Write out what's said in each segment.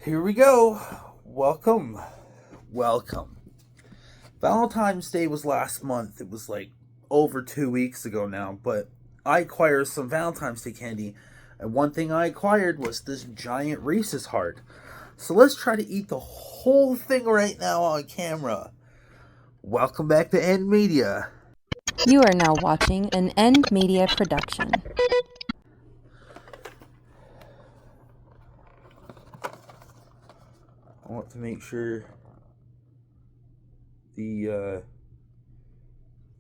Here we go. Welcome. Welcome. Valentine's Day was last month. It was like over 2 weeks ago now, but I acquired some Valentine's Day candy, and one thing I acquired was this giant Reese's heart. So let's try to eat the whole thing right now on camera. Welcome back to End Media. You are now watching an End Media production. I want to make sure the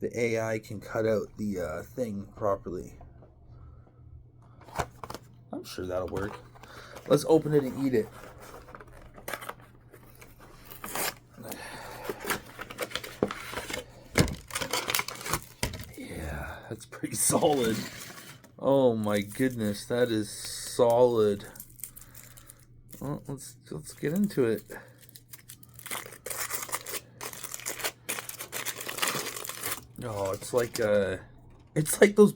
AI can cut out the thing properly. I'm sure that'll work. Let's open it and eat it. Yeah, that's pretty solid. Oh my goodness, that is solid. Well, let's get into it. Oh, it's like those.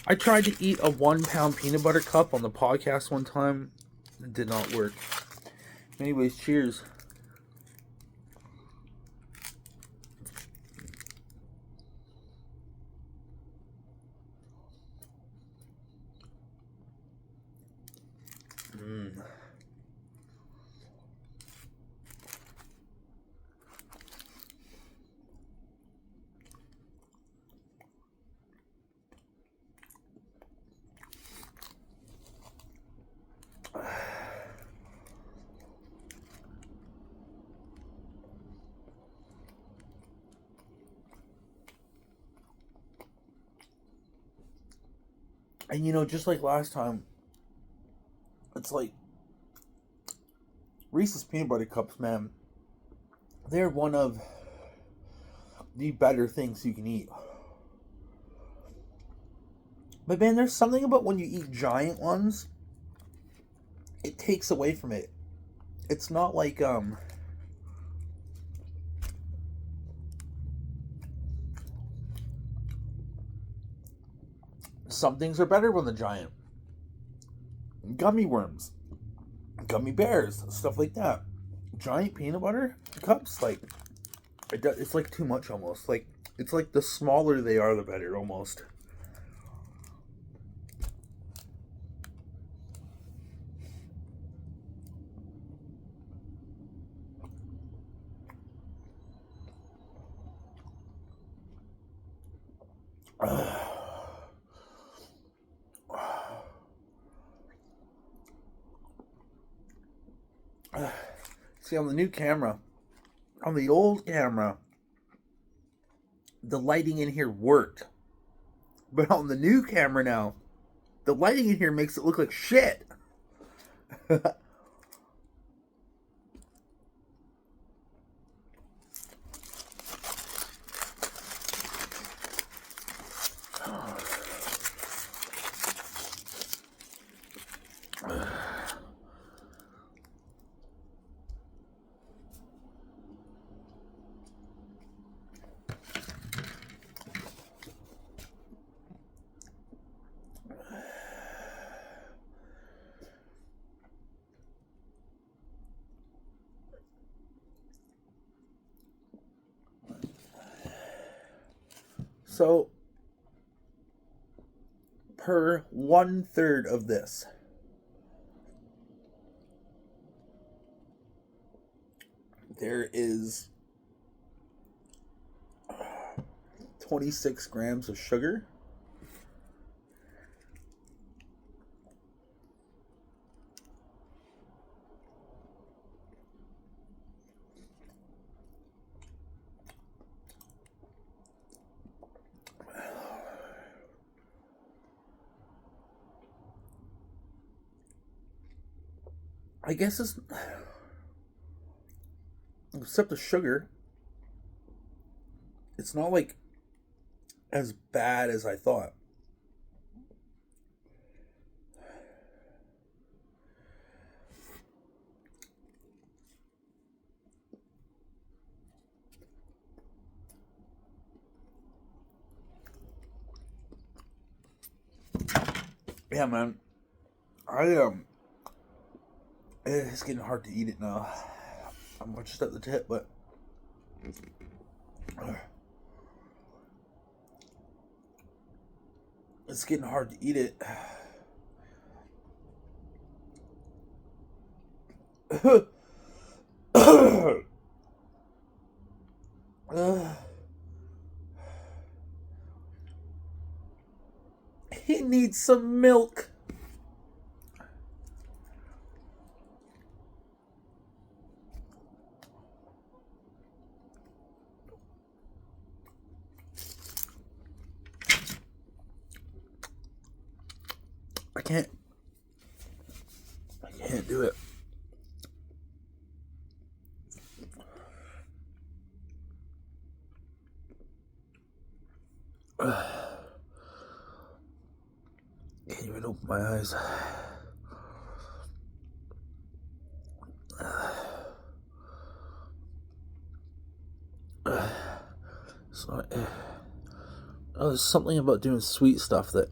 I tried to eat a 1 pound peanut butter cup on the podcast one time. It did not work. Anyways, cheers. And just like last time, it's like Reese's peanut butter cups, man. They're one of the better things you can eat. But man, there's something about when you eat giant ones, it takes away from it. It's not like some things are better when the giant. Gummy worms, gummy bears, stuff like that. Giant peanut butter cups, like it's like too much almost. Like it's like the smaller they are, the better almost. See, on the new camera, on the old camera, the lighting in here worked. But on the new camera now, the lighting in here makes it look like shit. So, per 1/3 of this, there is 26 grams of sugar. I guess it's, except the sugar, it's not like as bad as I thought. Yeah, man. I It's getting hard to eat it now. I'm just at the tip, but it's getting hard to eat it. He needs some milk. I can't do it. Can't even open my eyes. So, there's something about doing sweet stuff that.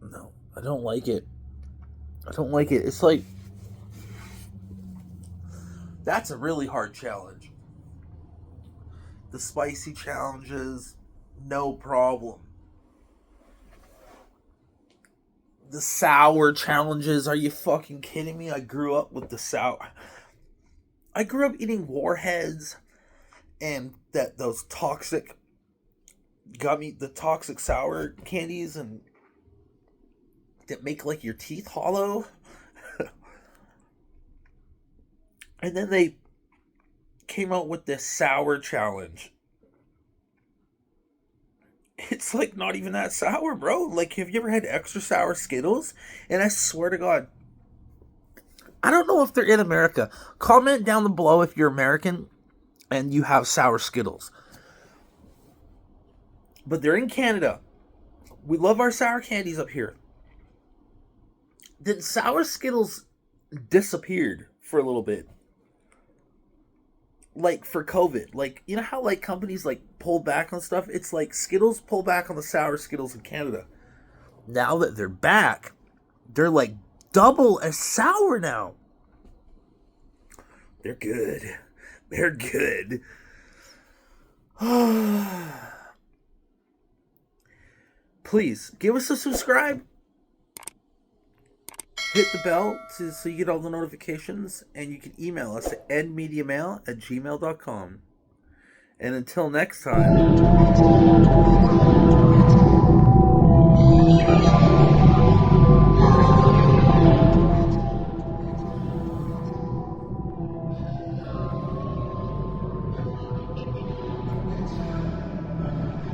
No, I don't like it. I don't like it. It's like. That's a really hard challenge. The spicy challenges, no problem. The sour challenges, are you fucking kidding me? I grew up with the sour. I grew up eating Warheads and those toxic the toxic sour candies and that make like your teeth hollow. And then they came out with this sour challenge. It's like not even that sour, bro. Like, have you ever had extra sour Skittles? And I swear to God, I don't know if they're in America. Comment down below if you're American and you have sour Skittles. But they're in Canada. We love our sour candies up here. Then sour Skittles disappeared for a little bit. Like for COVID, like you know how like companies like pull back on stuff. It's like Skittles pull back on the sour Skittles in Canada. Now that they're back, they're like double as sour now. They're good. They're good. Please give us a subscribe. Hit the bell so you get all the notifications, and you can email us at endmediamail@gmail.com. And until next time.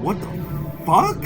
What the fuck?